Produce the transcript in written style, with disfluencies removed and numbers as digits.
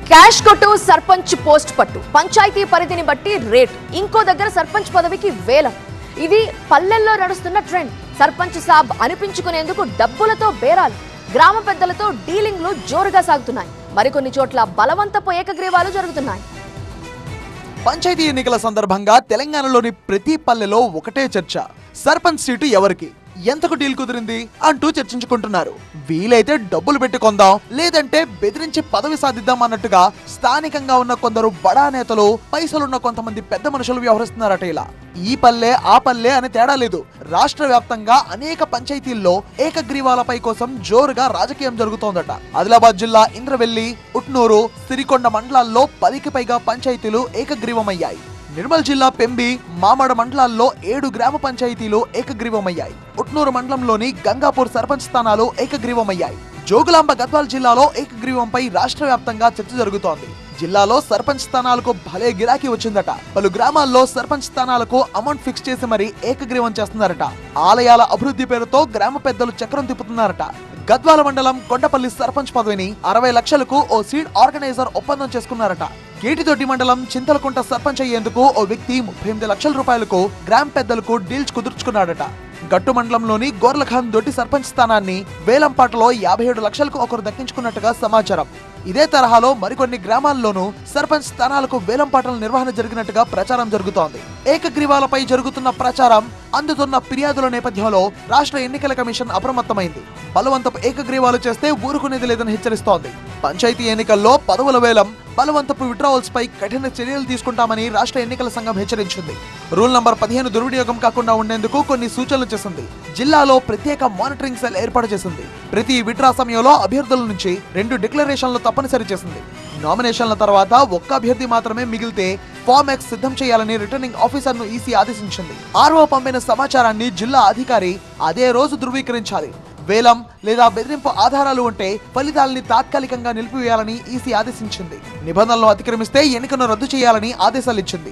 cash కొట్టు sarpanch post పట్టు పంచాయతీ పరిధిని బట్టి రేటు ఇంకో దగ్గర సర్పంచ్ పదవికి వేలం ఇది పల్లెల్లో నడుస్తున్న ట్రెండ్ సర్పంచ్ సాబ్ అనిపించుకునేందుకు డబ్బులతో బేరాలు గ్రామ పెద్దలతో డీలింగ్లు జోరుగా సాగుతున్నాయి మరికొన్ని చోట్ల బలవంతపు ఏకగ్రీవాలు జరుగుతున్నాయి పంచాయతీ ఎన్నికల సందర్భంగా తెలంగాణలోని ప్రతి పల్లెలో ఒకటే చర్చ సర్పంచ్ సీటు ఎవరికి ఎంతకు డీల్ కుదిరింది అంటూ చర్చించుకుంటున్నారు వీలైతే డబ్బులు పెట్టి కొందాం లేదంటే బెదిరించి పదవి సాధిద్దాం అన్నట్టుగా స్థానికంగా ఉన్న కొందరు బడా నేతలు పైసలున్న కొంతమంది పెద్ద మనుషులు వ్యవహరిస్తున్నారట ఇలా ఈ పల్లె ఆ పల్లె అని తేడా లేదు రాష్ట్ర వ్యాప్తంగా అనేక పంచాయతీల్లో ఏకగ్రీవాలపై కోసం జోరుగా రాజకీయం జరుగుతోందట ఆదిలాబాద్ జిల్లా ఇంద్రవెల్లి ఉట్నూరు సిరికొండ మండలాల్లో 10కి పైగా పంచాయతీలు ఏకగ్రీవమయ్యాయి నిర్మల్ జిల్లా పెంబి మామడ మండలాల్లో 7 గ్రామ పంచాయతీలు ఏకగ్రీవమయ్యాయి ఉట్నూరు మండలంలోని గంగాపూర్ సర్పంచ్ స్థానాలు ఏకగ్రీవమయ్యాయి జోగులాంబ గద్వాల్ జిల్లాలో ఏకగ్రీవంపై రాష్ట్ర వ్యాప్తంగా చర్చ జరుగుతోంది జిల్లాలో సర్పంచ్ స్థానాలకు భలే గిరాకీ వచ్చిందట పలు గ్రామాల్లో సర్పంచ్ స్థానాలకు అమౌంట్ ఫిక్స్ చేసి మరీ ఏకగ్రీవం చేస్తున్నారట ఆలయాల అభివృద్ధి పేరుతో గ్రామ పెద్దలు చక్రం తిప్పుతున్నారట గద్వాల మండలం కొండపల్లి సర్పంచ్ పదవిని 60 లక్షలకు ఓ సీడ్ ఆర్గనైజర్ ఒప్పందం చేసుకున్నారట కేటితొట్టి మండలం చింతలకుంట సర్పంచ్ అయ్యేందుకు ఓ వ్యక్తి 38 లక్షల రూపాయలకు గ్రామ పెద్దలకు డీల్స్ కుదుర్చుకున్నాడట గట్టు మండలంలోని గోర్లఖాన్ దొడ్డి సర్పంచ్ స్థానాన్ని వేలంపాటలో 57 లక్షలకు ఒకరు దక్కించుకున్నట్టుగా సమాచారం ఇదే తరహాలో మరికొన్ని గ్రామాల్లోనూ సర్పంచ్ స్థానాలకు వేలంపాటల నిర్వహణ జరిగినట్టుగా ప్రచారం జరుగుతోంది ఏకగ్రీవాలపై జరుగుతున్న ప్రచారం అందుతున్న ఫిర్యాదుల నేపథ్యంలో రాష్ట్ర ఎన్నికల కమిషన్ అప్రమత్తమైంది బలవంతపు ఏకగ్రీవాలు చేస్తే ఊరుకునేది లేదని హెచ్చరిస్తోంది పంచాయతీ ఎన్నికల్లో పదవుల వేలం బలవంతపు విడ్రావల్స్ పై కఠిన చర్యలు తీసుకుంటామని రాష్ట్ర ఎన్నికల సంఘం హెచ్చరించింది రూల్ నంబర్ 15 దుర్వినియోగం కాకుండా ఉండేందుకు కొన్ని సూచనలు చేసింది జిల్లాలో ప్రత్యేక మానిటరింగ్ సెల్ ఏర్పాటు చేసింది ప్రతి విడ్రా సమయంలో అభ్యర్థుల నుంచి 2 డిక్లరేషన్లు తప్పనిసరి చేసింది నామినేషన్ల తర్వాత ఒక్క అభ్యర్థి మాత్రమే మిగిలితే ఫామ్ ఎక్స్ సిద్ధం చేయాలని రిటర్నింగ్ ఆఫీసర్ ను ఈసీ ఆదేశించింది ఆర్ఓ పంపిన సమాచారాన్ని జిల్లా అధికారి అదే రోజు ధృవీకరించాలి వేలం లేదా బెదిరింపు ఆధారాలు ఉంటే ఫలితాలని తాత్కాలికంగా నిలిపివేయాలని ఈసీ ఆదేశించింది నిబంధనలు అతిక్రమిస్తే ఎన్నికను రద్దు చేయాలని ఆదేశాలిచ్చింది